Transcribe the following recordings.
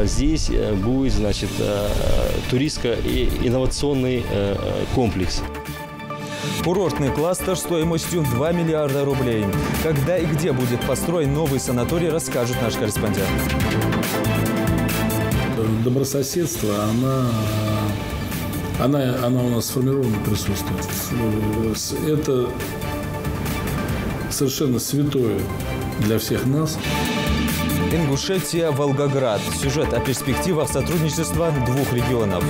здесь будет, значит, туристско-инновационный комплекс. Курортный кластер стоимостью 2 миллиарда рублей. Когда и где будет построен новый санаторий, расскажет наш корреспондент. Добрососедство, она у нас сформирована, присутствует. Это совершенно святое для всех нас. Ингушетия, Волгоград. Сюжет о перспективах сотрудничества двух регионов.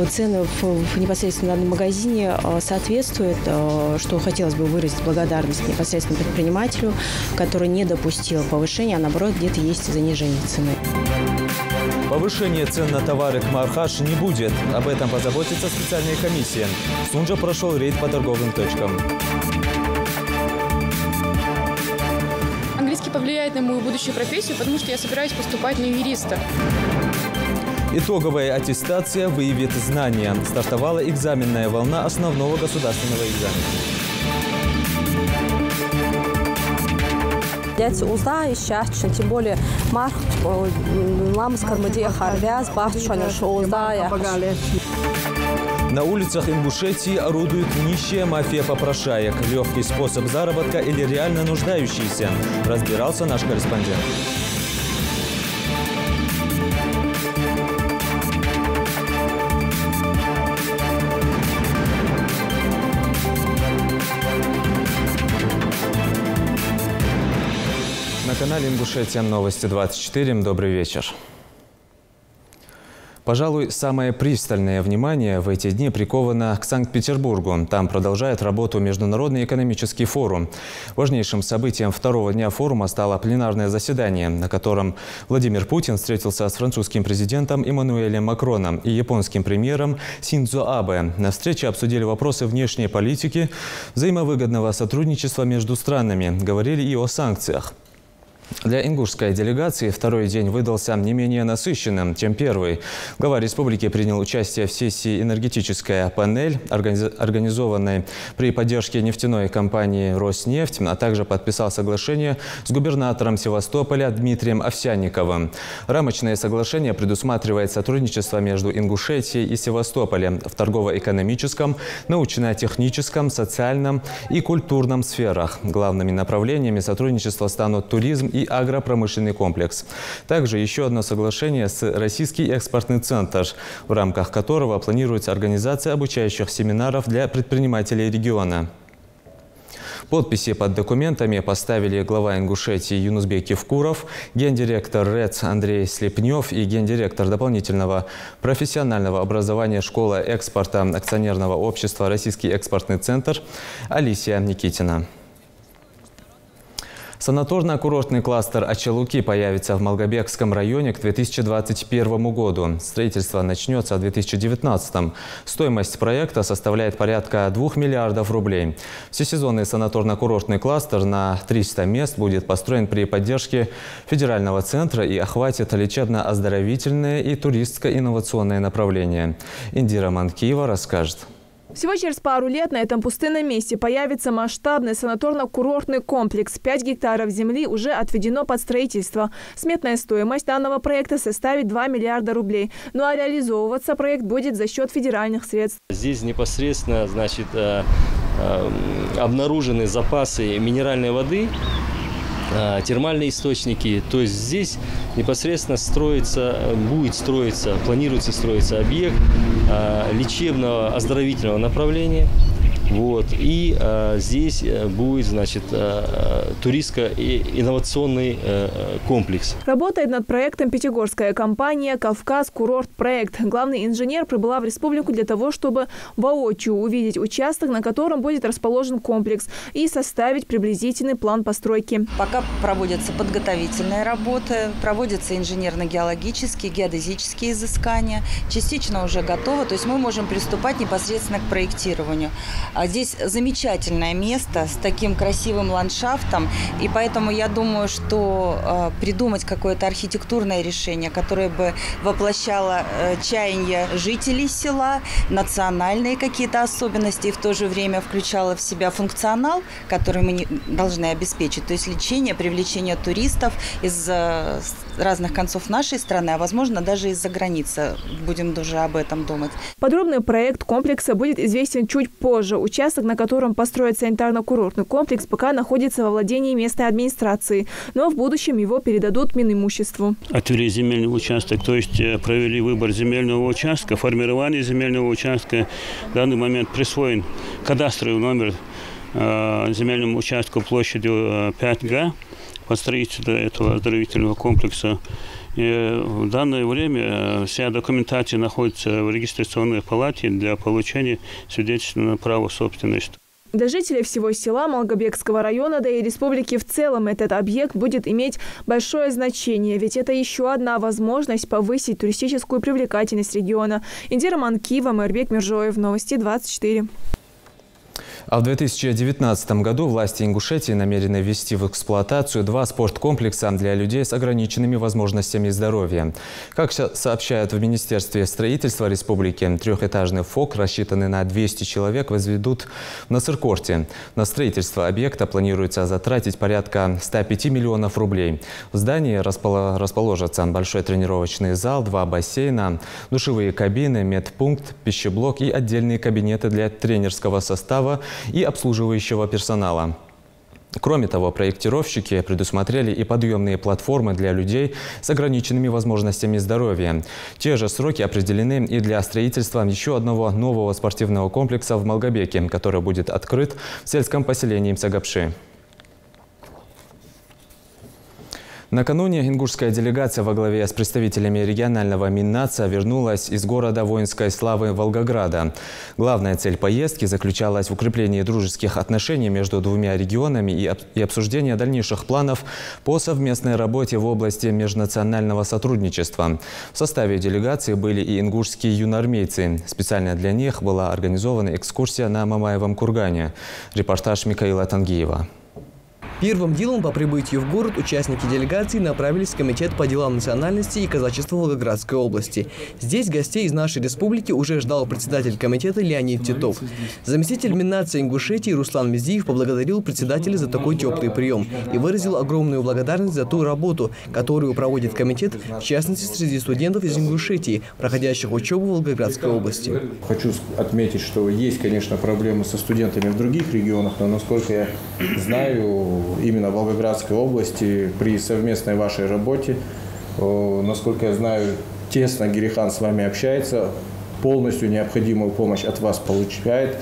Цены в непосредственно данном магазине соответствуют, что хотелось бы выразить благодарность непосредственно предпринимателю, который не допустил повышения, а наоборот где-то есть занижение цены. Повышение цен на товары Кмархаш не будет. Об этом позаботится специальная комиссия. В Сунже прошел рейд по торговым точкам. Английский повлияет на мою будущую профессию, потому что я собираюсь поступать на юриста. Итоговая аттестация выявит знания. Стартовала экзаменная волна основного государственного экзамена. Дети узнают сейчас, тем более мама с кормодея харвяз, бахчоня шоузая. На улицах Ингушетии орудует нищая мафия попрошаек. Легкий способ заработка или реально нуждающийся? Разбирался наш корреспондент. На канале Ингушетия новости 24. Добрый вечер. Пожалуй, самое пристальное внимание в эти дни приковано к Санкт-Петербургу. Там продолжает работу Международный экономический форум. Важнейшим событием второго дня форума стало пленарное заседание, на котором Владимир Путин встретился с французским президентом Эммануэлем Макроном и японским премьером Синдзо Абе. На встрече обсудили вопросы внешней политики, взаимовыгодного сотрудничества между странами. Говорили и о санкциях. Для ингушской делегации второй день выдался не менее насыщенным, чем первый. Глава республики принял участие в сессии «Энергетическая панель», организованной при поддержке нефтяной компании «Роснефть», а также подписал соглашение с губернатором Севастополя Дмитрием Овсянниковым. Рамочное соглашение предусматривает сотрудничество между Ингушетией и Севастополем в торгово-экономическом, научно-техническом, социальном и культурном сферах. Главными направлениями сотрудничества станут туризм и агропромышленный комплекс. Также еще одно соглашение с Российский экспортный центр, в рамках которого планируется организация обучающих семинаров для предпринимателей региона. Подписи под документами поставили глава Ингушетии Юнусбек Евкуров, гендиректор РЭЦ Андрей Слепнев и гендиректор дополнительного профессионального образования школы экспорта акционерного общества Российский экспортный центр Алисия Никитина. Санаторно-курортный кластер Ачалуки появится в Малгобекском районе к 2021 году. Строительство начнется в 2019. Стоимость проекта составляет порядка 2 миллиардов рублей. Всесезонный санаторно-курортный кластер на 300 мест будет построен при поддержке федерального центра и охватит лечебно-оздоровительное и туристско-инновационное направление. Индира Манкиева расскажет. Всего через пару лет на этом пустынном месте появится масштабный санаторно-курортный комплекс. 5 гектаров земли уже отведено под строительство. Сметная стоимость данного проекта составит 2 миллиарда рублей. Ну а реализовываться проект будет за счет федеральных средств. Здесь непосредственно, значит, обнаружены запасы минеральной воды, термальные источники. То есть здесь непосредственно планируется строиться объект лечебного оздоровительного направления. Вот. И здесь будет, значит, туристско-инновационный комплекс. Работает над проектом пятигорская компания «Кавказ Курорт Проект». Главный инженер прибыла в республику для того, чтобы воочию увидеть участок, на котором будет расположен комплекс, и составить приблизительный план постройки. Пока проводятся подготовительные работы, проводятся инженерно-геологические, геодезические изыскания. Частично уже готово, то есть мы можем приступать непосредственно к проектированию. Здесь замечательное место с таким красивым ландшафтом, и поэтому я думаю, что придумать какое-то архитектурное решение, которое бы воплощало чаяния жителей села, национальные какие-то особенности, и в то же время включало в себя функционал, который мы должны обеспечить, то есть лечение, привлечение туристов из разных концов нашей страны, а возможно даже из-за границы. Будем даже об этом думать. Подробный проект комплекса будет известен чуть позже. Участок, на котором построят санитарно-курортный комплекс, пока находится во владении местной администрации, но в будущем его передадут Минимуществу. Отвели земельный участок, то есть провели выбор земельного участка, формирование земельного участка. В данный момент присвоен кадастровый номер земельному участку площадью 5 га под строительство этого оздоровительного комплекса. И в данное время вся документация находится в регистрационной палате для получения свидетельства на право собственности. Для жителей всего села Малгобекского района, да и республики в целом, этот объект будет иметь большое значение, ведь это еще одна возможность повысить туристическую привлекательность региона. Индира Манкива, Майрбек Миржоев, Новости 24. А в 2019 году власти Ингушетии намерены ввести в эксплуатацию 2 спорткомплекса для людей с ограниченными возможностями здоровья. Как сообщают в Министерстве строительства республики, 3-этажный ФОК, рассчитанный на 200 человек, возведут в Насыркорте. На строительство объекта планируется затратить порядка 105 миллионов рублей. В здании расположатся большой тренировочный зал, 2 бассейна, душевые кабины, медпункт, пищеблок и отдельные кабинеты для тренерского состава и обслуживающего персонала. Кроме того, проектировщики предусмотрели и подъемные платформы для людей с ограниченными возможностями здоровья. Те же сроки определены и для строительства еще одного нового спортивного комплекса в Малгобеке, который будет открыт в сельском поселении Мсагапши. Накануне ингушская делегация во главе с представителями регионального Миннаца вернулась из города воинской славы Волгограда. Главная цель поездки заключалась в укреплении дружеских отношений между двумя регионами и обсуждении дальнейших планов по совместной работе в области межнационального сотрудничества. В составе делегации были и ингушские юноармейцы. Специально для них была организована экскурсия на Мамаевом кургане. Репортаж Микаила Тангиева. Первым делом по прибытию в город участники делегации направились в Комитет по делам национальности и казачества Волгоградской области. Здесь гостей из нашей республики уже ждал председатель комитета Леонид Титов. Заместитель Миннаца Ингушетии Руслан Мездиев поблагодарил председателя за такой теплый прием и выразил огромную благодарность за ту работу, которую проводит комитет, в частности среди студентов из Ингушетии, проходящих учебу в Волгоградской области. Хочу отметить, что есть, конечно, проблемы со студентами в других регионах, но, насколько я знаю, именно в Волгоградской области при совместной вашей работе, насколько я знаю, тесно Гирихан с вами общается, полностью необходимую помощь от вас получает.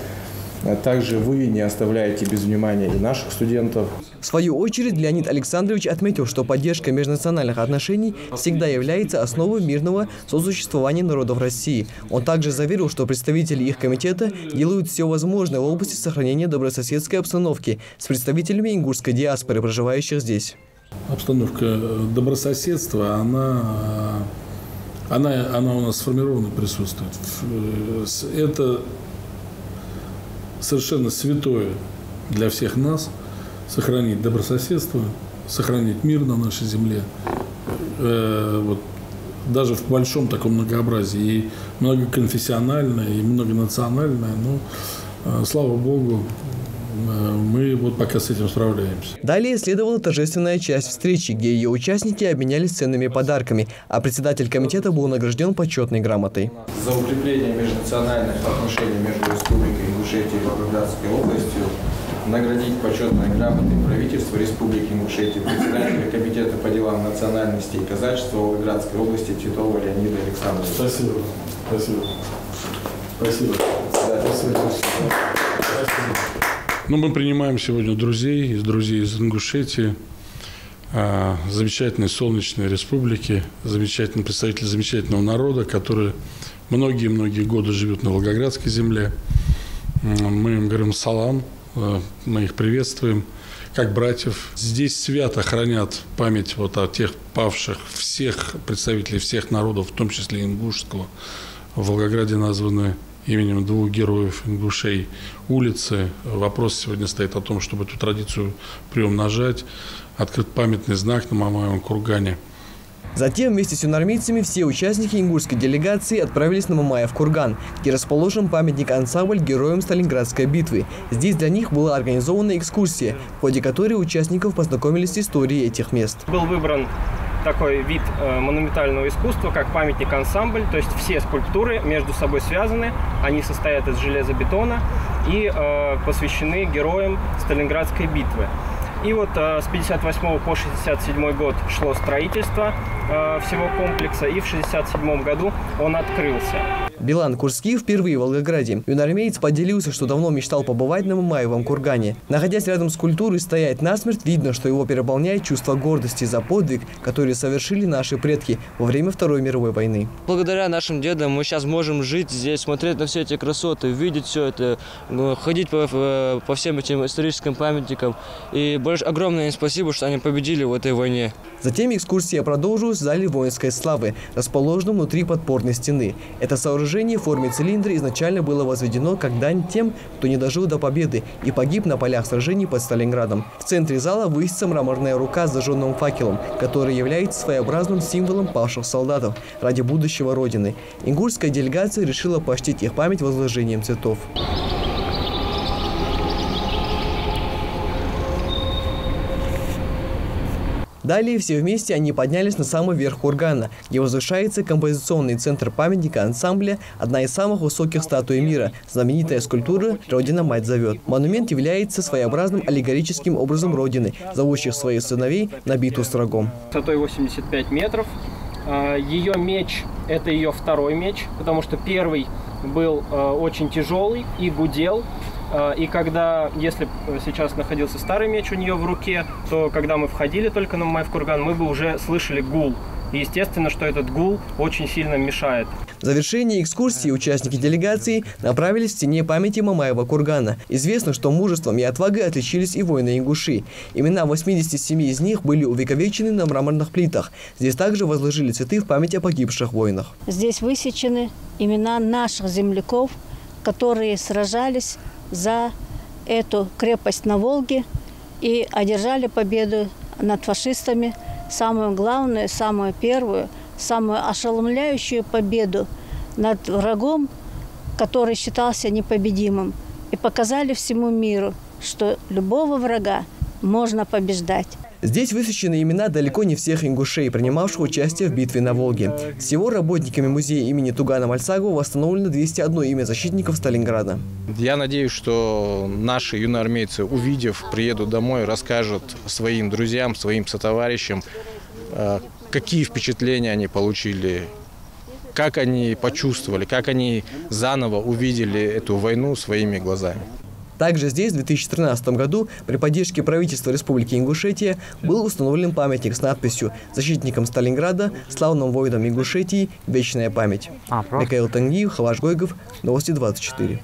Также вы не оставляете без внимания и наших студентов. В свою очередь Леонид Александрович отметил, что поддержка межнациональных отношений всегда является основой мирного сосуществования народов России. Он также заверил, что представители их комитета делают все возможное в области сохранения добрососедской обстановки с представителями ингушской диаспоры, проживающих здесь. Обстановка добрососедства, она у нас сформирована, присутствует. Это совершенно святое для всех нас сохранить добрососедство, сохранить мир на нашей земле. Даже в большом таком многообразии, и многоконфессиональное, и многонациональное, но, слава Богу, мы пока с этим справляемся. Далее следовала торжественная часть встречи, где ее участники обменялись ценными подарками, а председатель комитета был награжден почетной грамотой. За укрепление межнациональных отношений между Республикой Ингушетия и Волгоградской областью наградить почетной грамотой правительства Республики Ингушетия председателя комитета по делам национальности и казачества Волгоградской области Титова Леонида Александровича. Спасибо. Спасибо. Спасибо. Да, спасибо. Мы принимаем сегодня друзей из Ингушетии, замечательной солнечной республики, представители замечательного народа, который многие-многие годы живет на Волгоградской земле. Мы им говорим салам, мы их приветствуем как братьев. Здесь свято хранят память о тех павших, всех представителей всех народов, в том числе ингушского. В Волгограде названы именем двух героев ингушей улицы. Вопрос сегодня стоит о том, чтобы эту традицию приумножать. Открыт памятный знак на Мамаевом кургане. Затем вместе с юноармейцами все участники ингушской делегации отправились на Мамаев курган, где расположен памятник-ансамбль героям Сталинградской битвы. Здесь для них была организована экскурсия, в ходе которой участников познакомились с историей этих мест. Был выбран такой вид монументального искусства, как памятник-ансамбль, то есть все скульптуры между собой связаны, они состоят из железобетона и посвящены героям Сталинградской битвы. И вот с 1958 по 1967 год шло строительство всего комплекса, и в 1967 году он открылся. Билан Курский впервые в Волгограде. Юноармеец поделился, что давно мечтал побывать на Мамаевом кургане. Находясь рядом с культурой стоять насмерть, видно, что его переполняет чувство гордости за подвиг, который совершили наши предки во время Второй мировой войны. Благодаря нашим дедам мы сейчас можем жить здесь, смотреть на все эти красоты, видеть все это, ходить по всем этим историческим памятникам. И огромное им спасибо, что они победили в этой войне. Затем экскурсия продолжилась в зале воинской славы, расположенном внутри подпорной стены. Это сооружение в форме цилиндра изначально было возведено как дань тем, кто не дожил до победы и погиб на полях сражений под Сталинградом. В центре зала высится мраморная рука с зажженным факелом, который является своеобразным символом павших солдатов ради будущего Родины. Ингушская делегация решила почтить их память возложением цветов. Далее все вместе они поднялись на самый верх кургана, где возвышается композиционный центр памятника ансамбля, одна из самых высоких статуй мира, знаменитая скульптура «Родина, мать зовет». Монумент является своеобразным аллегорическим образом Родины, зовущих своих сыновей на битву с врагом. Высотой 85 метров. Ее меч – это ее второй меч, потому что первый был очень тяжелый и гудел. И когда, если сейчас находился старый меч у нее в руке, то когда мы входили только на Мамаев курган, мы бы уже слышали гул. И естественно, что этот гул очень сильно мешает. В завершении экскурсии участники делегации направились к стене памяти Мамаева кургана. Известно, что мужеством и отвагой отличились и воины-ингуши. Имена 87 из них были увековечены на мраморных плитах. Здесь также возложили цветы в память о погибших воинах. Здесь высечены имена наших земляков, которые сражались за эту крепость на Волге и одержали победу над фашистами. Самую главную, самую первую, самую ошеломляющую победу над врагом, который считался непобедимым. И показали всему миру, что любого врага можно побеждать. Здесь высвечены имена далеко не всех ингушей, принимавших участие в битве на Волге. Всего работниками музея имени Тугана Мальцагова восстановлено 201 имя защитников Сталинграда. Я надеюсь, что наши юноармейцы, увидев, приедут домой, расскажут своим друзьям, своим сотоварищам, какие впечатления они получили, как они почувствовали, как они заново увидели эту войну своими глазами. Также здесь в 2013 году при поддержке правительства Республики Ингушетия был установлен памятник с надписью «Защитникам Сталинграда, славным воинам Ингушетии, вечная память». Михаил Тангиев, Халаш Гойгов, Новости 24.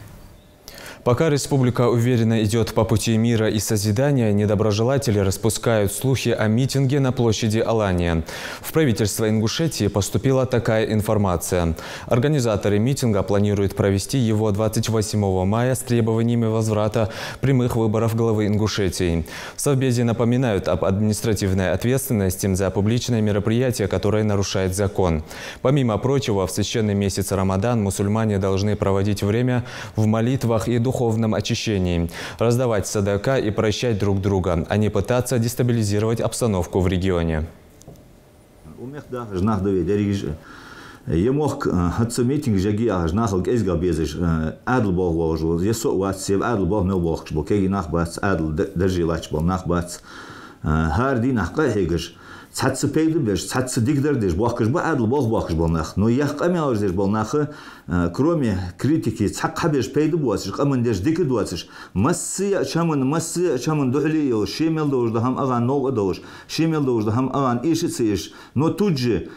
Пока республика уверенно идет по пути мира и созидания, недоброжелатели распускают слухи о митинге на площади Алания. В правительство Ингушетии поступила такая информация. Организаторы митинга планируют провести его 28 мая с требованиями возврата прямых выборов главы Ингушетии. В Совбезе напоминают об административной ответственности за публичное мероприятие, которое нарушает закон. Помимо прочего, в священный месяц Рамадан мусульмане должны проводить время в молитвах и духовном очищении, раздавать садака и прощать друг друга, а не пытаться дестабилизировать обстановку в регионе. Цацы пейдубеш, цацы дигдердеш, бахкаш ба адл бах болнах. Но я камяурдеш болнах, кроме критики, цакхабеш пейдубуасиш, камандеш дикдуасиш. Массы чаман дохлио, шемел дождахам аган ног дож, шемел дождахам аган ишициш. Но тут же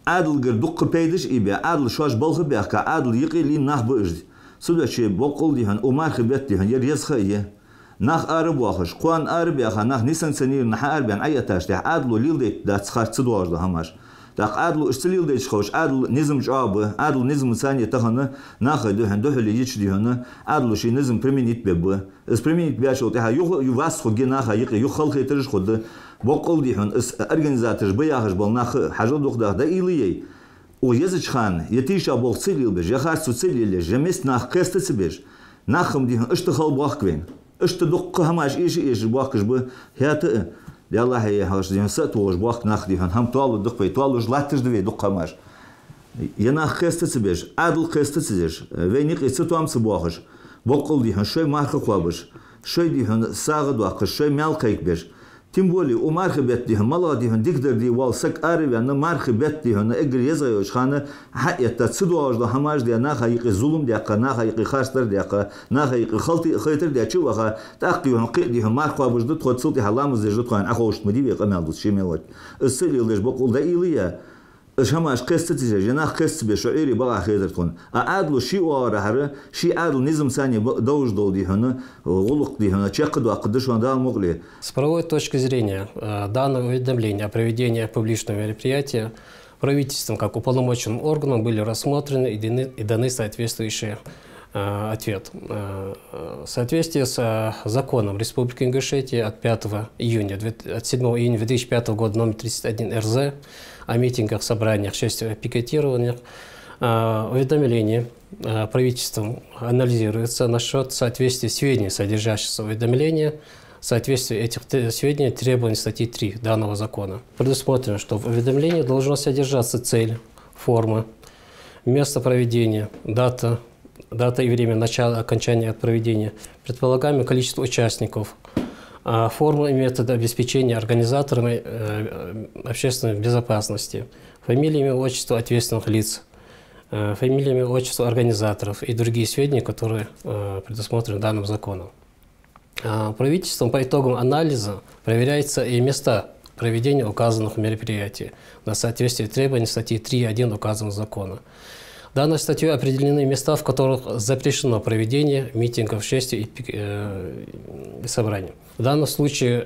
адл гер дук пейдеш ибе, адл шаш балх бяха, адл йقили нах божд. Судаче бокол дихан, умар хбет дихан, ярезхае. نخ أرب واخش قوان أرب يا خا نخ نيسان سنير نح أرب يعني أي تاشتح أدلو ليل ده تسخر تصدواج ده همش داق عدل استليل ديش خوش عدل نظم جابه عدل نظم ثانية تهنا ناخد ده اللي يجري هنا عدل شيء نظم بريمينيت بيبه اس بريمينيت بياشو تها يواس خد جناخ يقي يخلق يترش خد بقول دي هن اس أرجنزاتش بياهش بالناخ حاجة دوخ ده إيليه ويزج خان يتيشا بول تسليل بيج يخاص تسليل جميس ناخ قست تسبيج ناخم دي هن اشتخل باخكوين اشتدق هماش إيش باخكش به هات يلا هي هاش دي سات وش باخ ناخ دي هن هم طال دق في طال جلاتش دوي دق هماش يناخ قست تسبيج عدل قست تسبيج وينيق يستوام سباخش بقول دي هن شوي مارخ قابش شوي دي هن ساغد واخش شوي مالقيك بيج تیم بولی او مرخبت دی هم ملا دی هم دیگر دی وال سک آری و نه مرخبت دی هم اگر یزایش خانه حیات تصدو آج ده هماش دی نه خیلی ظلم دی که نه خیلی خاصتر دی که نه خیلی خاطر دی چه وقت تأکید هم قید دی هم مرخواب جد خود صوتی حلام زیجت خان اخوشت مدی بیق امال دوست شیمیلات السریل دیش بقول ده ایلیه اش هماش قصة تيجي جناح قصة بشعيري بقى خير تكون أعدلو شيء وراهره شيء عدل نظام ثاني دوج دولدي هنا غلق دي هنا чекаду قديش он дал могли. С правовой точки зрения данное уведомление о проведении публичного мероприятия правительством как уполномоченным органом были рассмотрены и даны соответствующие ответ. В соответствии с законом Республики Ингушетия от 7 июня 2005 года номер 31 РЗ о митингах, собраниях, шествиях, пикетированиях, уведомление правительством анализируется насчет соответствия сведений, содержащихся в уведомлении, соответствие этих сведений требований статьи 3 данного закона. Предусмотрено, что в уведомлении должно содержаться цель, форма, место проведения, дата и время начала окончания проведения, предполагаемое количество участников, форма и методы обеспечения организаторами общественной безопасности, фамилия, имя, отчество ответственных лиц, фамилия, имя, отчество организаторов и другие сведения, которые предусмотрены данным законом. Правительством по итогам анализа проверяются и места проведения указанных мероприятий на соответствие требований статьи 3.1 указанного закона. Данной статьей определены места, в которых запрещено проведение митингов, шествий и собраний. В данном случае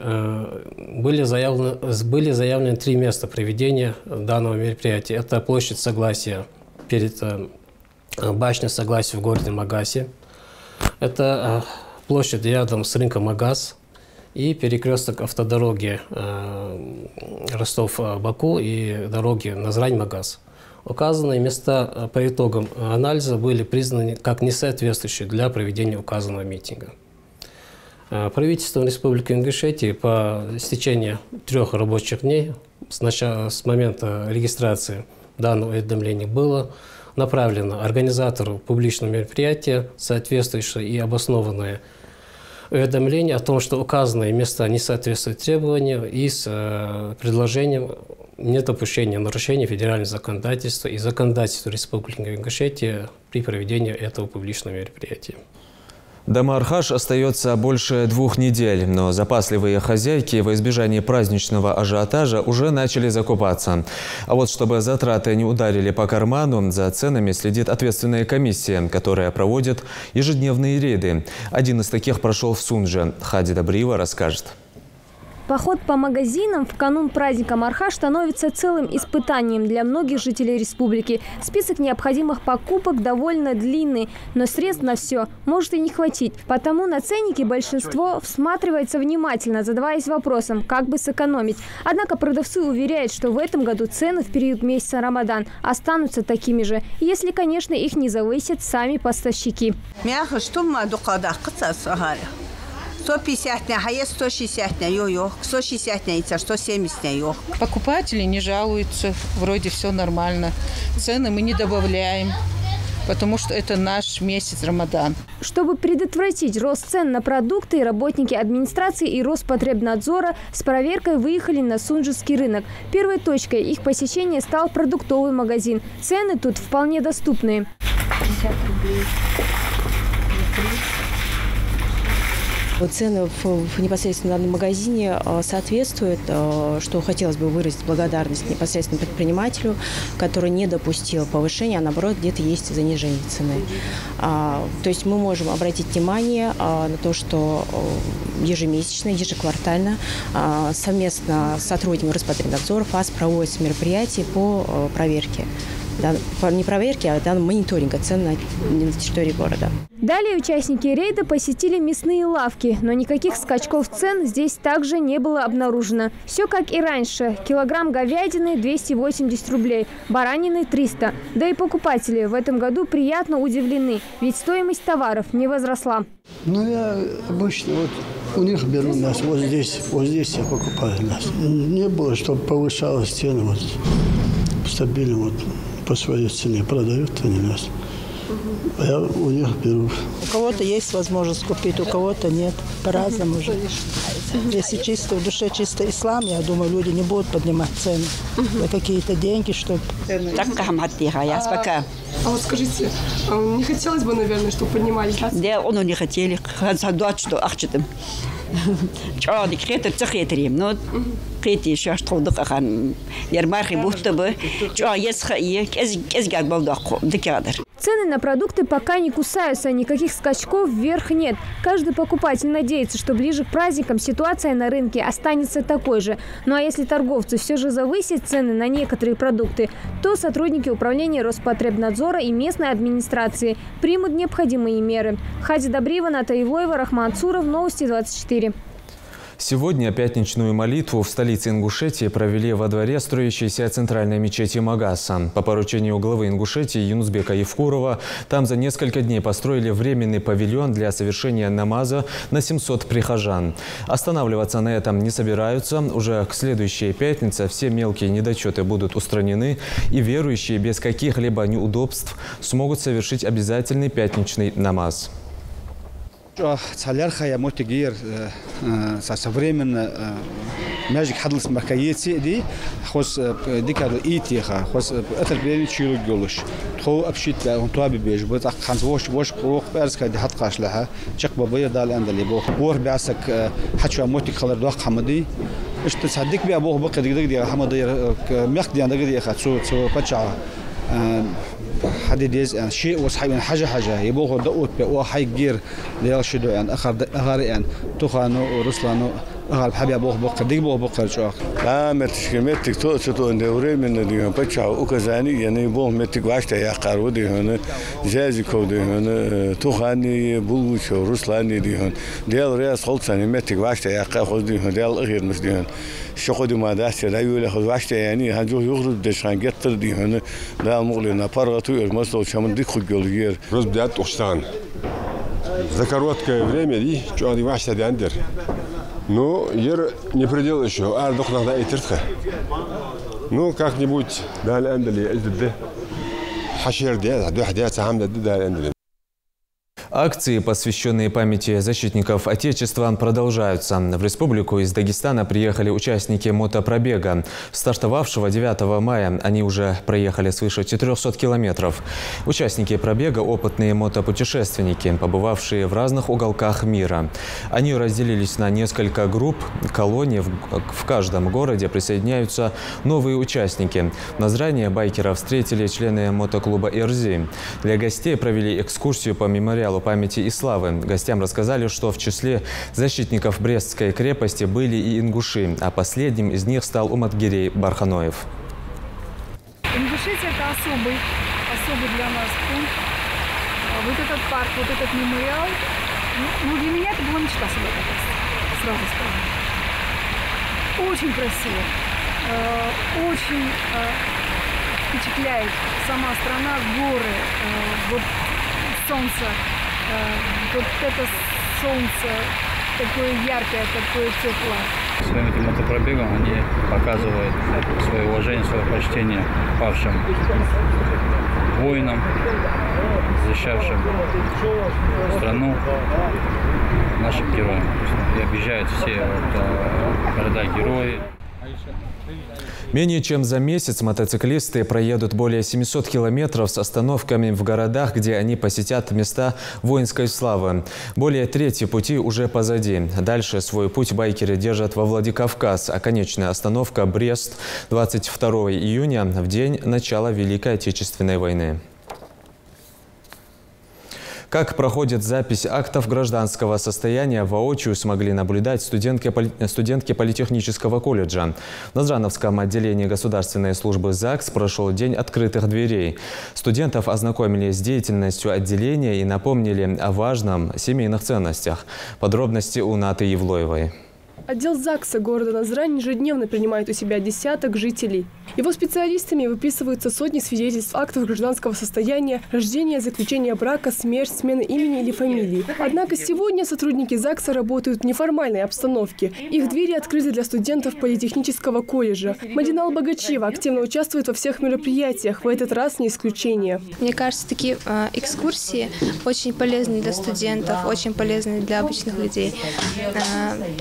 были заявлены 3 места проведения данного мероприятия. Это площадь Согласия перед башней Согласия в городе Магасе. Это площадь рядом с рынком Магас и перекресток автодороги Ростов-Баку и дороги Назрань-Магас. Указанные места по итогам анализа были признаны как несоответствующие для проведения указанного митинга. Правительством Республики Ингушетия по истечении 3 рабочих дней с момента регистрации данного уведомления было направлено организатору публичного мероприятия соответствующее и обоснованное уведомление о том, что указанные места не соответствуют требованиям и с предложением недопущения нарушений федерального законодательства и законодательства Республики Ингушетия при проведении этого публичного мероприятия. До Маархаш остается больше 2 недель, но запасливые хозяйки во избежание праздничного ажиотажа уже начали закупаться. А вот чтобы затраты не ударили по карману, за ценами следит ответственная комиссия, которая проводит ежедневные рейды. Один из таких прошел в Сунже. Хади Добриева расскажет. Поход по магазинам в канун праздника Маархаш становится целым испытанием для многих жителей республики. Список необходимых покупок довольно длинный, но средств на все может и не хватить. Потому на ценники большинство всматривается внимательно, задаваясь вопросом, как бы сэкономить. Однако продавцы уверяют, что в этом году цены в период месяца Рамадан останутся такими же, если, конечно, их не завысят сами поставщики. 150 на 160 на 160 на 170 на. Покупатели не жалуются, вроде все нормально. Цены мы не добавляем, потому что это наш месяц Рамадан. Чтобы предотвратить рост цен на продукты, работники администрации и Роспотребнадзора с проверкой выехали на Сунжский рынок. Первой точкой их посещения стал продуктовый магазин. Цены тут вполне доступные. 50 рублей. Цены в непосредственно данном магазине соответствуют, что хотелось бы выразить благодарность непосредственно предпринимателю, который не допустил повышения, а наоборот где-то есть занижение цены. То есть мы можем обратить внимание на то, что ежемесячно, ежеквартально совместно с сотрудниками Роспотребнадзора ФАС проводятся мероприятия по проверке. Не проверки, а мониторинга цен на территории города. Далее участники рейда посетили мясные лавки, но никаких скачков цен здесь также не было обнаружено. Все как и раньше. Килограмм говядины 280 рублей, баранины 300. Да и покупатели в этом году приятно удивлены, ведь стоимость товаров не возросла. Ну, я обычно у них беру мясо, вот здесь я покупаю мясо. Не было, чтобы повышалась цена, стабильно по своей цене продают они мясо. А я у них беру. У кого-то есть возможность купить, у кого-то нет. По-разному же. Если чисто в душе чисто ислам, я думаю, люди не будут поднимать цены за какие-то деньги, чтобы... А вот скажите, не хотелось бы, наверное, чтобы поднимались? Да, он не хотели. Чёрный хитр, цехитрим, но хитри еще что докахан. Ярмарки будто бы, чё есть эзгад балдак, декадр. Цены на продукты пока не кусаются, никаких скачков вверх нет. Каждый покупатель надеется, что ближе к праздникам ситуация на рынке останется такой же. Ну а если торговцы все же завысят цены на некоторые продукты, то сотрудники управления Роспотребнадзора и местной администрации примут необходимые меры. Хади Добрива, Ната Ивлоева, Рахман Цуров, Новости 24. Сегодня пятничную молитву в столице Ингушетии провели во дворе строящейся центральной мечети Магаса. По поручению главы Ингушетии Юнусбека Евкурова там за несколько дней построили временный павильон для совершения намаза на 700 прихожан. Останавливаться на этом не собираются. Уже к следующей пятнице все мелкие недочеты будут устранены, и верующие без каких-либо неудобств смогут совершить обязательный пятничный намаз. Современно мяжик хадлс макаети ди хос дикар итиха хос атер бени чилу голуш то обшит он то беж бот ханз вош крух перска ди хатқаш лаха чак бабая дал андали бо вор бясак хачва мотик халар до хамади اشت تصدق بي ابوه بقى دق حمدي مخدي عند دق خاتسو بچا حديد يعني شيء وصحيح يعني حاجة يبغوا دقوت بقوا حي غير ديال شدو يعني أخر يعني تخانو ورسلانو أغلب حبي أبوه بقى ديك بوه بقى شو لا متشكمتك تو ندوري من ديهم بتشا وكزاني يعني بوه متك واشتا يا قارو ديهون جازي كو ديهون تخاني بولوش ورسلاني ديهون ديال رياس خلصاني متك واشتا يا قارو ديهون ديال غير مش ديهون شقدي ما داشت لا يقول خذ واشتا يعني هنجو يخرج دشان قطر ديهون لا مغلنا بارغتو يرمسلو شامن ديك خجولير روز بدأت أشتغل ذكرت كفريمي دي شو عندي واشتا دي عندر Ну, не предел еще, а дох надо и тертха. Ну, как-нибудь дали андали, это хашер дед, до ходят хамда дали андали. Акции, посвященные памяти защитников Отечества, продолжаются. В республику из Дагестана приехали участники мотопробега. Стартовавшего 9 мая они уже проехали свыше 400 километров. Участники пробега – опытные мотопутешественники, побывавшие в разных уголках мира. Они разделились на несколько групп, колоний. В каждом городе присоединяются новые участники. На Назране байкеров встретили члены мотоклуба «Ирзи». Для гостей провели экскурсию по мемориалу памяти и славы. Гостям рассказали, что в числе защитников Брестской крепости были и ингуши, а последним из них стал Уматгирей Барханоев. Ингушетия – это особый для нас пункт. Вот этот парк, вот этот мемориал, ну для меня это была мечта сюда попасть, сразу скажу. Очень красиво, очень впечатляет сама страна, горы, вот солнце. Вот это солнце такое яркое, такое теплое. Своим этим мотопробегом они показывают свое уважение, свое почтение павшим воинам, защищавшим страну, нашим героям. И объезжают все города-герои. Менее чем за месяц мотоциклисты проедут более 700 километров с остановками в городах, где они посетят места воинской славы. Более трети пути уже позади. Дальше свой путь байкеры держат во Владикавказ, а конечная остановка – Брест, 22 июня, в день начала Великой Отечественной войны. Как проходит запись актов гражданского состояния, воочию смогли наблюдать студентки Политехнического колледжа. В Назрановском отделении Государственной службы ЗАГС прошел день открытых дверей. Студентов ознакомили с деятельностью отделения и напомнили о важном семейных ценностях. Подробности у Наты Евлоевой. Отдел ЗАГСа города Назрань ежедневно принимает у себя десяток жителей. Его специалистами выписываются сотни свидетельств актов гражданского состояния, рождения, заключения брака, смерть, смены имени или фамилии. Однако сегодня сотрудники ЗАГСа работают в неформальной обстановке. Их двери открыты для студентов Политехнического колледжа. Мадина Албагачева активно участвует во всех мероприятиях, в этот раз не исключение. Мне кажется, такие экскурсии очень полезны для студентов, очень полезны для обычных людей,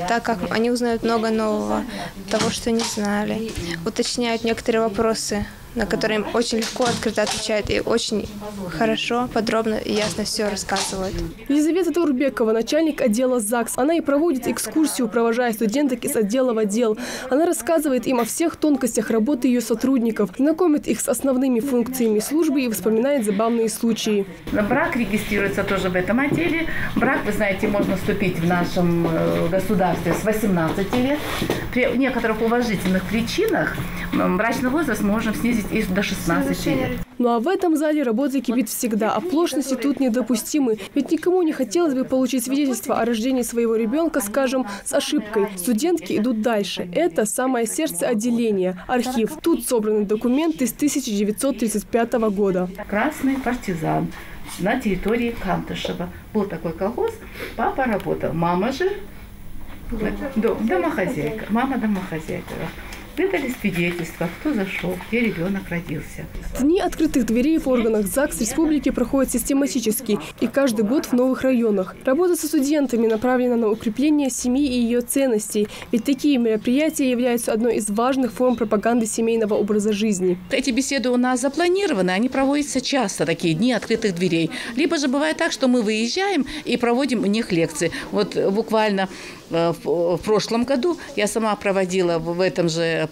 так как они узнают много нового, того, что не знали, уточняют некоторые вопросы, на которые им очень легко, открыто отвечают и очень хорошо, подробно и ясно все рассказывают. Елизавета Турбекова, начальник отдела ЗАГС. Она и проводит экскурсию, провожая студенток из отдела в отдел. Она рассказывает им о всех тонкостях работы ее сотрудников, знакомит их с основными функциями службы и вспоминает забавные случаи. Брак регистрируется тоже в этом отделе. Брак, вы знаете, можно вступить в нашем государстве с 18 лет. При некоторых уважительных причинах брачный возраст можно снизить и до 16 лет. Ну а в этом зале работа кипит всегда. Оплошности тут недопустимы. Ведь никому не хотелось бы получить свидетельство о рождении своего ребенка, скажем, с ошибкой. Студентки идут дальше. Это самое сердце отделения – архив. Тут собраны документы с 1935 года. Красный партизан на территории Кантышева. Был такой колхоз, папа работал, мама же домохозяйка, мама домохозяйка. Выдали свидетельства, кто зашел, где ребенок родился. Дни открытых дверей в органах ЗАГС республики проходят систематически и каждый год в новых районах. Работа со студентами направлена на укрепление семьи и ее ценностей, ведь такие мероприятия являются одной из важных форм пропаганды семейного образа жизни. Эти беседы у нас запланированы, они проводятся часто, такие дни открытых дверей. Либо же бывает так, что мы выезжаем и проводим у них лекции. Вот буквально в прошлом году я сама проводила в этом же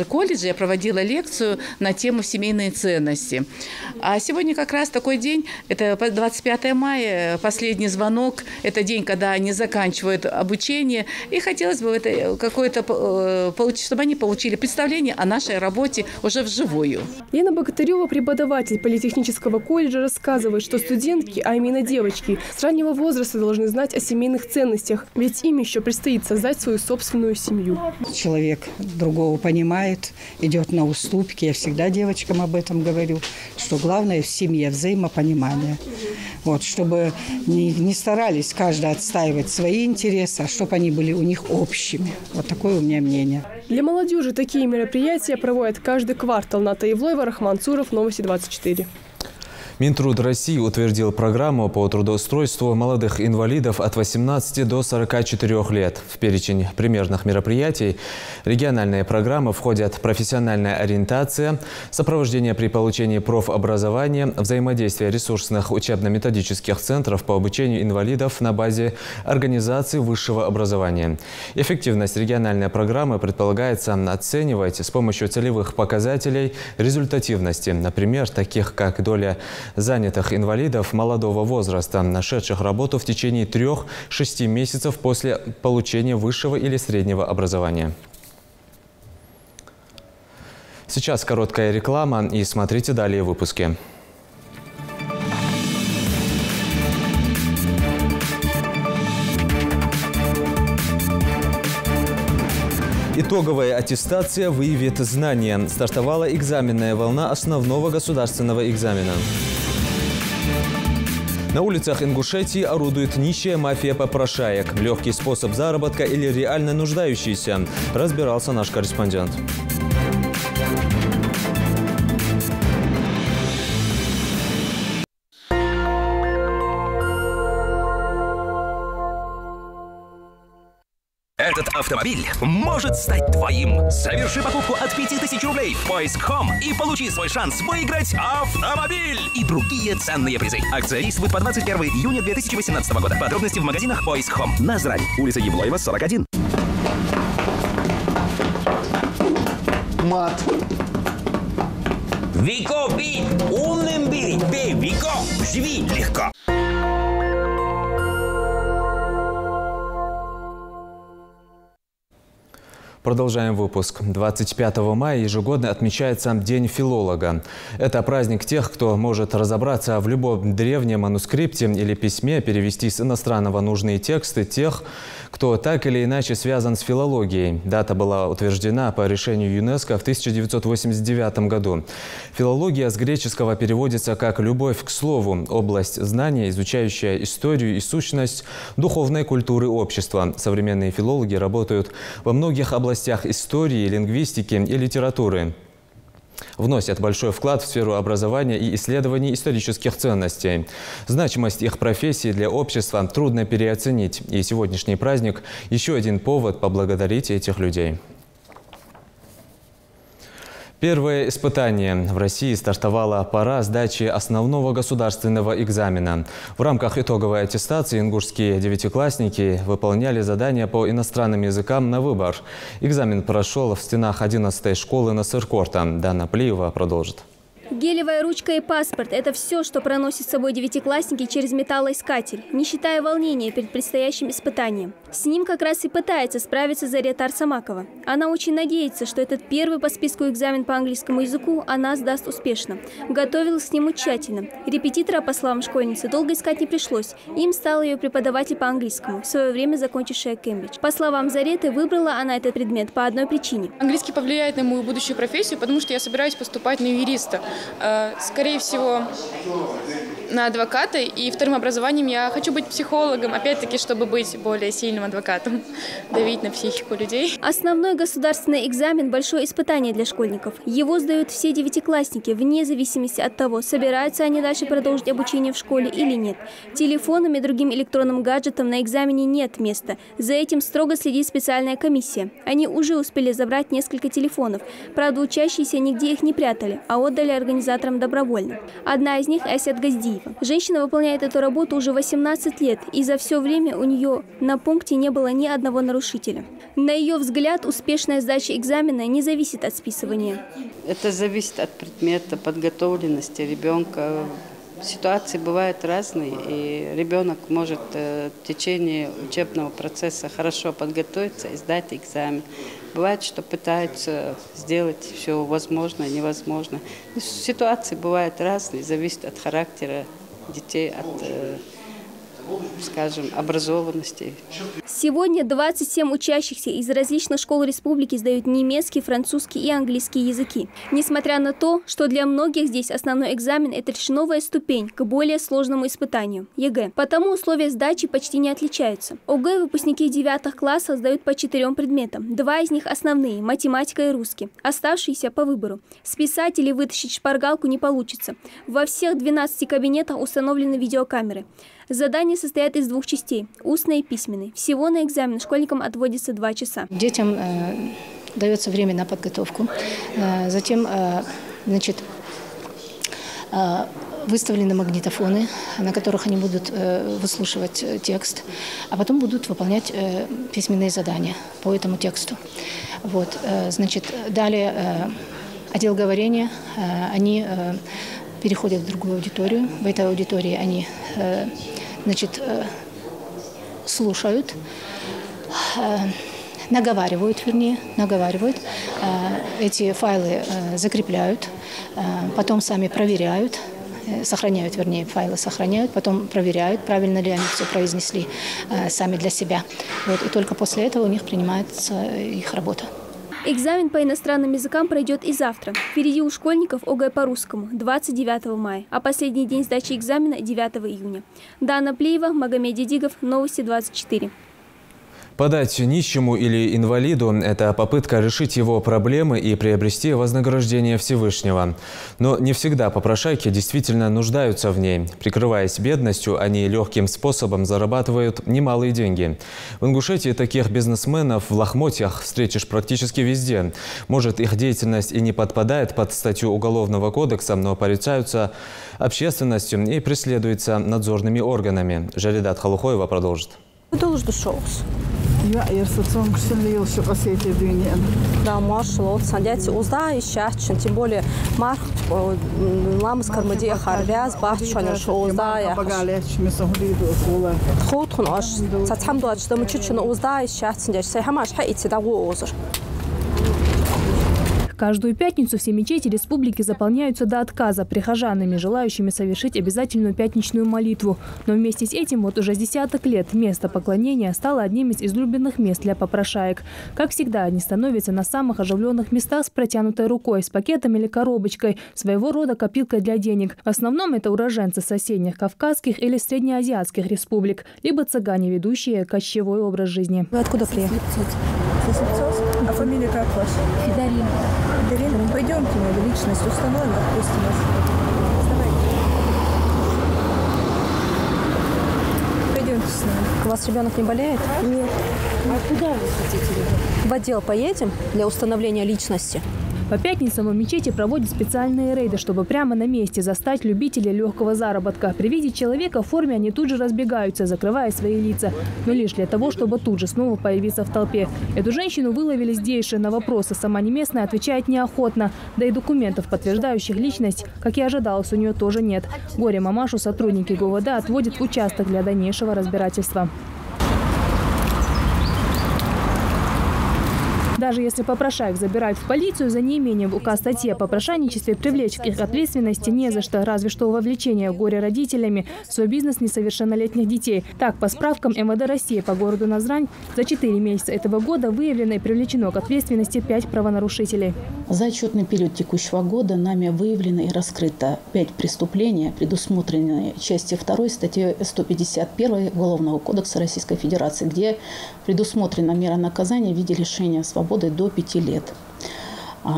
колледже, я проводила лекцию на тему семейные ценности. А сегодня как раз такой день, это 25 мая, последний звонок, это день, когда они заканчивают обучение. И хотелось бы чтобы они получили представление о нашей работе уже вживую. Лена Богатырева, преподаватель Политехнического колледжа, рассказывает, что студентки, а именно девочки, с раннего возраста должны знать о семейных ценностях, ведь им еще предстоит создать свою собственную семью. Человек другого понимает, идет на уступки. Я всегда девочкам об этом говорю, что главное в семье взаимопонимание. Вот, чтобы не старались каждый отстаивать свои интересы, а чтобы они были у них общими. Вот такое у меня мнение. Для молодежи такие мероприятия проводят каждый квартал. Ната Евлоева, Рахман Цуров, Новости 24. Минтруд России утвердил программу по трудоустройству молодых инвалидов от 18 до 44 лет. В перечень примерных мероприятий региональные программы входят профессиональная ориентация, сопровождение при получении профобразования, взаимодействие ресурсных учебно-методических центров по обучению инвалидов на базе организаций высшего образования. Эффективность региональной программы предполагается оценивать с помощью целевых показателей результативности, например, таких как доля занятых инвалидов молодого возраста, нашедших работу в течение 3-6 месяцев после получения высшего или среднего образования. Сейчас короткая реклама и смотрите далее выпуски. Итоговая аттестация выявит знания. Стартовала экзаменная волна основного государственного экзамена. На улицах Ингушетии орудует нищая мафия попрошаек. Легкий способ заработка или реально нуждающийся? Разбирался наш корреспондент. этот автомобиль может стать твоим. Соверши покупку от 5000 рублей в Поиск.com и получи свой шанс выиграть автомобиль и другие ценные призы. Акция действует по 21 июня 2018 года. Подробности в магазинах Поиск.com. Назрань, улица Евлоева, 41. Мат. Вико, пей! Умным быть! Пей, Вико! Живи легко! Продолжаем выпуск. 25 мая ежегодно отмечается День филолога. Это праздник тех, кто может разобраться в любом древнем манускрипте или письме, перевести с иностранного нужные тексты тех, кто так или иначе связан с филологией. Дата была утверждена по решению ЮНЕСКО в 1989 году. Филология с греческого переводится как «любовь к слову», область знания, изучающая историю и сущность духовной культуры общества. Современные филологи работают во многих областях истории, лингвистики и литературы. Вносят большой вклад в сферу образования и исследований исторических ценностей. Значимость их профессии для общества трудно переоценить. И сегодняшний праздник – еще один повод поблагодарить этих людей. Первое испытание. В России стартовала пора сдачи основного государственного экзамена. В рамках итоговой аттестации ингушские девятиклассники выполняли задания по иностранным языкам на выбор. Экзамен прошел в стенах 11-й школы Насыркорта. Дана Плиева продолжит. Гелевая ручка и паспорт – это все, что проносят с собой девятиклассники через металлоискатель, не считая волнения перед предстоящим испытанием. С ним как раз и пытается справиться Зарета Арсамакова. Она очень надеется, что этот первый по списку экзамен по английскому языку она сдаст успешно. Готовилась к нему тщательно. Репетитора, по словам школьницы, долго искать не пришлось. Им стал ее преподаватель по английскому, в свое время закончившая Кембридж. По словам Зареты, выбрала она этот предмет по одной причине. Английский повлияет на мою будущую профессию, потому что я собираюсь поступать на юриста. Скорее всего, на адвоката. И вторым образованием я хочу быть психологом, опять-таки, чтобы быть более сильным адвокатом, давить на психику людей. Основной государственный экзамен – большое испытание для школьников. Его сдают все девятиклассники, вне зависимости от того, собираются они дальше продолжить обучение в школе или нет. Телефонам и другим электронным гаджетам на экзамене нет места. За этим строго следит специальная комиссия. Они уже успели забрать несколько телефонов. Правда, учащиеся нигде их не прятали, а отдали организаторам добровольно. Одна из них – Асят Газдиева. Женщина выполняет эту работу уже 18 лет, и за все время у нее на пункте не было ни одного нарушителя. На ее взгляд, успешная сдача экзамена не зависит от списывания. Это зависит от предмета, подготовленности ребенка. Ситуации бывают разные, и ребенок может в течение учебного процесса хорошо подготовиться и сдать экзамен. Бывает, что пытаются сделать все возможное, невозможно. Ситуации бывают разные, зависит от характера детей, от, скажем, образованности. Сегодня 27 учащихся из различных школ республики сдают немецкий, французский и английский языки. Несмотря на то, что для многих здесь основной экзамен – это лишь новая ступень к более сложному испытанию – ЕГЭ. Потому условия сдачи почти не отличаются. ОГЭ выпускники 9 классов сдают по 4 предметам. 2 из них основные – математика и русский. Оставшиеся по выбору. Списать или вытащить шпаргалку не получится. Во всех 12 кабинетах установлены видеокамеры. Задания состоят из 2 частей – устной и письменной. Всего на экзамен школьникам отводится 2 часа. Детям дается время на подготовку. Затем, выставлены магнитофоны, на которых они будут выслушивать текст, а потом будут выполнять письменные задания по этому тексту. Далее отдел говорения, они переходят в другую аудиторию. В этой аудитории они слушают, наговаривают, эти файлы закрепляют, потом сами проверяют, файлы сохраняют, потом проверяют, правильно ли они все произнесли сами для себя. И только после этого у них принимается их работа. Экзамен по иностранным языкам пройдет и завтра. Впереди у школьников ОГЭ по русскому 29 мая, а последний день сдачи экзамена 9 июня. Дана Плиева, Магомед Дидигов, Новости 24. Подать нищему или инвалиду – это попытка решить его проблемы и приобрести вознаграждение Всевышнего. Но не всегда попрошайки действительно нуждаются в ней. Прикрываясь бедностью, они легким способом зарабатывают немалые деньги. В Ингушетии таких бизнесменов в лохмотьях встретишь практически везде. Может, их деятельность и не подпадает под статью Уголовного кодекса, но порицаются общественностью и преследуются надзорными органами. Жаридат Халухоева продолжит. Да, маршал, садятся узда сейчас, тем более марх ламс кармадия харвяз бахчанер узда. Ход он аж цатхам дуач, да мы чуть-чуть узда сейчас, сей хамаш хаити да озер. Каждую пятницу все мечети республики заполняются до отказа прихожанами, желающими совершить обязательную пятничную молитву. Но вместе с этим вот уже с десяток лет место поклонения стало одним из излюбленных мест для попрошаек. Как всегда, они становятся на самых оживленных местах с протянутой рукой, с пакетом или коробочкой, своего рода копилкой для денег. В основном это уроженцы соседних кавказских или среднеазиатских республик, либо цыгане, ведущие кочевой образ жизни. Вы откуда приехали? А фамилия как ваша? Федорина. Федорина, пойдемте, моя личность установлена, отпустим вас. Пойдемте с нами. У вас ребенок не болеет? Нет. А куда вы хотите ребенка? В отдел поедем для установления личности? По пятницам в мечети проводят специальные рейды, чтобы прямо на месте застать любителей легкого заработка. При виде человека в форме они тут же разбегаются, закрывая свои лица. Но лишь для того, чтобы тут же снова появиться в толпе. Эту женщину выловили здесь же. На вопросы сама неместная отвечает неохотно. Да и документов, подтверждающих личность, как и ожидалось, у нее тоже нет. Горе-мамашу сотрудники ГУВД отводят в участок для дальнейшего разбирательства. Даже если попрошаек забирают в полицию, за неимением в указ статьи о попрошайничестве привлечь к их ответственности не за что, разве что вовлечение горе-родителями в свой бизнес несовершеннолетних детей. Так, по справкам МВД России по городу Назрань, за 4 месяца этого года выявлено и привлечено к ответственности 5 правонарушителей. За отчетный период текущего года нами выявлено и раскрыто 5 преступлений, предусмотренные частью 2 статьей 151 Уголовного кодекса Российской Федерации, где предусмотрена мера наказания в виде лишения свободы до 5 лет.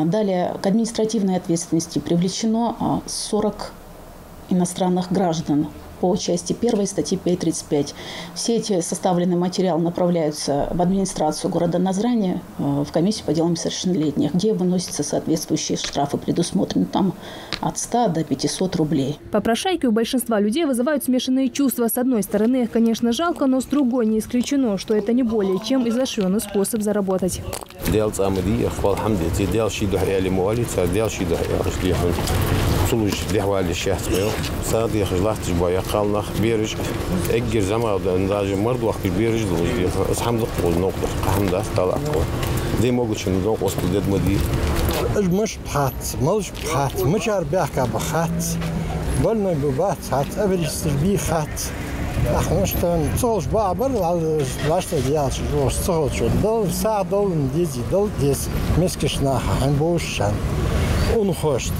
Далее к административной ответственности привлечено 40 иностранных граждан по части 1 статьи 5.35. Все эти составленные материалы направляются в администрацию города Назрани, в комиссию по делам несовершеннолетних, где выносятся соответствующие штрафы, предусмотрены там от 100 до 500 рублей. Попрошайки у большинства людей вызывают смешанные чувства. С одной стороны, их, конечно, жалко, но с другой не исключено, что это не более чем изощренный способ заработать. قالنا بيرج اجر زما даже مرض وقت بيرج الحمد لله الحمد لله طلع دي موجود شنو دون قصد دد مدي مش بحات مش ارباح بحات قلنا ببات هات افريج بي خات احنا شتون تصوش بابر على لاشته ديال شو تصوش دول ساعه دول ديزي دول ديس مسكشنا حنبوشان ونخشت.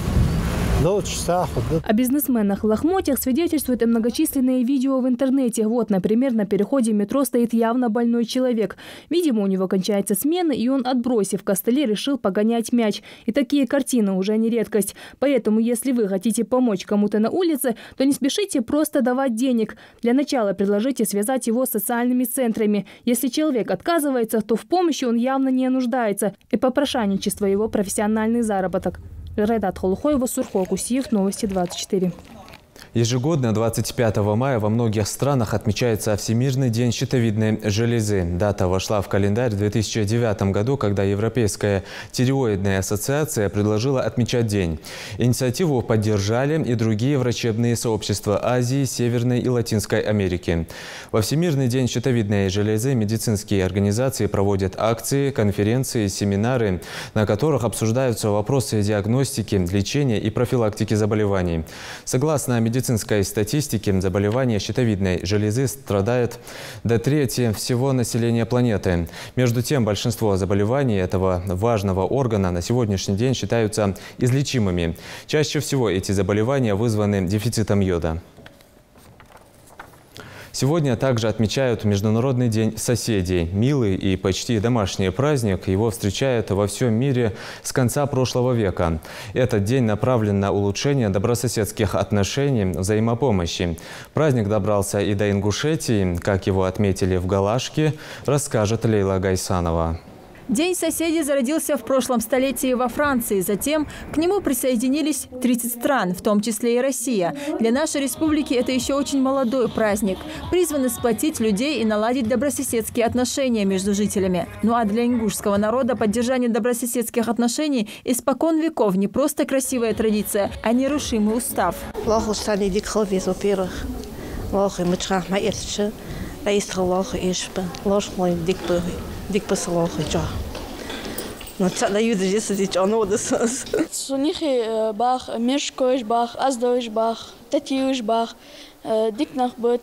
О бизнесменах в лохмотьях свидетельствуют и многочисленные видео в интернете. Вот, например, на переходе метро стоит явно больной человек. Видимо, у него кончается смена, и он, отбросив костыли, решил погонять мяч. И такие картины уже не редкость. Поэтому, если вы хотите помочь кому-то на улице, то не спешите просто давать денег. Для начала предложите связать его с социальными центрами. Если человек отказывается, то в помощи он явно не нуждается. И попрошайничество – его профессиональный заработок. Жаридат Халухоева, Сурхо Кусиев, Новости 24. Ежегодно 25 мая во многих странах отмечается Всемирный день щитовидной железы. Дата вошла в календарь в 2009 году, когда Европейская тиреоидная ассоциация предложила отмечать день. Инициативу поддержали и другие врачебные сообщества Азии, Северной и Латинской Америки. Во Всемирный день щитовидной железы медицинские организации проводят акции, конференции, семинары, на которых обсуждаются вопросы диагностики, лечения и профилактики заболеваний. Согласно медицинской статистике, заболевания щитовидной железы страдает до трети всего населения планеты. Между тем, большинство заболеваний этого важного органа на сегодняшний день считаются излечимыми. Чаще всего эти заболевания вызваны дефицитом йода. Сегодня также отмечают Международный день соседей. Милый и почти домашний праздник. Его встречают во всем мире с конца прошлого века. Этот день направлен на улучшение добрососедских отношений, взаимопомощи. Праздник добрался и до Ингушетии. Как его отметили в Галашке, расскажет Лейла Гайсанова. День соседей зародился в прошлом столетии во Франции. Затем к нему присоединились 30 стран, в том числе и Россия. Для нашей республики это еще очень молодой праздник, призванный сплотить людей и наладить добрососедские отношения между жителями. Ну а для ингушского народа поддержание добрососедских отношений испокон веков не просто красивая традиция, а нерушимый устав. Dik beslagen, ja. Want dat je dus is iets anders. Zo niet bach, mischkoisch bach, asdoisch bach, tetiusch bach, dik nach bot,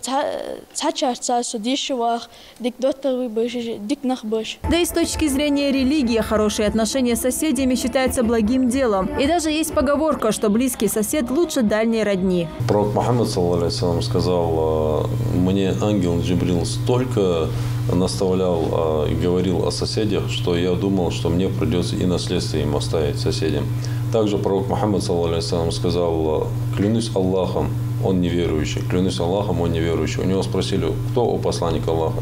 цачарца, судишевах, dik дотовый баш, dik nach баш. Да и с точки зрения религии хорошие отношения с соседями считаются благим делом. И даже есть поговорка, что близкий сосед лучше дальней родни. Пророк Мухаммад, саллаллаху алейхи вассалям, сказал: мне ангел Джибрил столько наставлял и говорил о соседях, что я думал, что мне придется и наследство им оставить соседям. Также пророк Мухаммад, саллаллаху алейхи вассалям, сказал: клянусь Аллахом, он неверующий, клянусь Аллахом, он неверующий. У него спросили: кто о посланник Аллаха?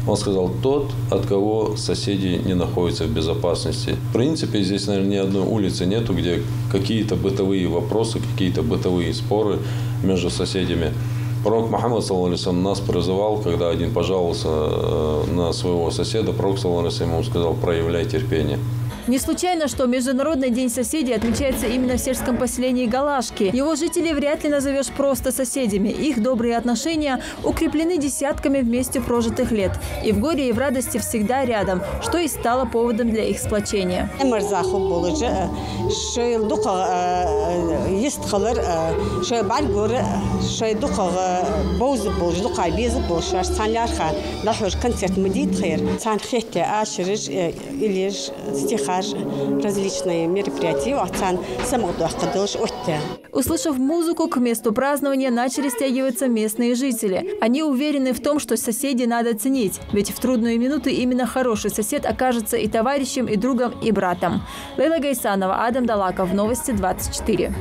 Он сказал: тот, от кого соседи не находятся в безопасности. В принципе, здесь, наверное, ни одной улицы нету, где какие-то бытовые вопросы, какие-то бытовые споры между соседями. Пророк Мухаммад, саллаллаху алейхи вассалям, нас призывал, когда один пожаловался на своего соседа, пророк, саллаллаху алейхи вассалям, ему сказал: проявляй терпение. Не случайно, что Международный день соседей отмечается именно в сельском поселении Галашки. Его жителей вряд ли назовешь просто соседями. Их добрые отношения укреплены десятками вместе прожитых лет. И в горе, и в радости всегда рядом, что и стало поводом для их сплочения. Различные мероприятия. Услышав музыку, к месту празднования начали стягиваться местные жители. Они уверены в том, что соседей надо ценить. Ведь в трудные минуты именно хороший сосед окажется и товарищем, и другом, и братом. Лейла Гайсанова, Адам Далаков. Новости 24.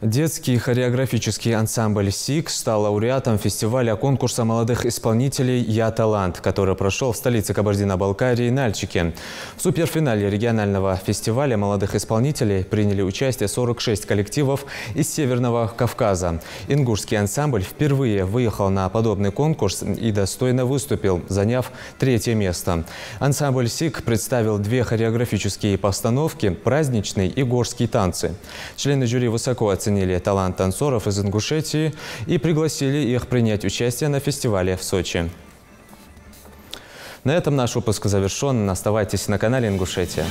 Детский хореографический ансамбль «СИК» стал лауреатом фестиваля конкурса молодых исполнителей «Я талант», который прошел в столице Кабардино-Балкарии Нальчике. В суперфинале регионального фестиваля молодых исполнителей приняли участие 46 коллективов из Северного Кавказа. Ингушский ансамбль впервые выехал на подобный конкурс и достойно выступил, заняв 3-е место. Ансамбль «СИК» представил 2 хореографические постановки – праздничные и горские танцы. Члены жюри высоко оценили талант танцоров из Ингушетии и пригласили их принять участие на фестивале в Сочи. На этом наш выпуск завершен. Оставайтесь на канале Ингушетия.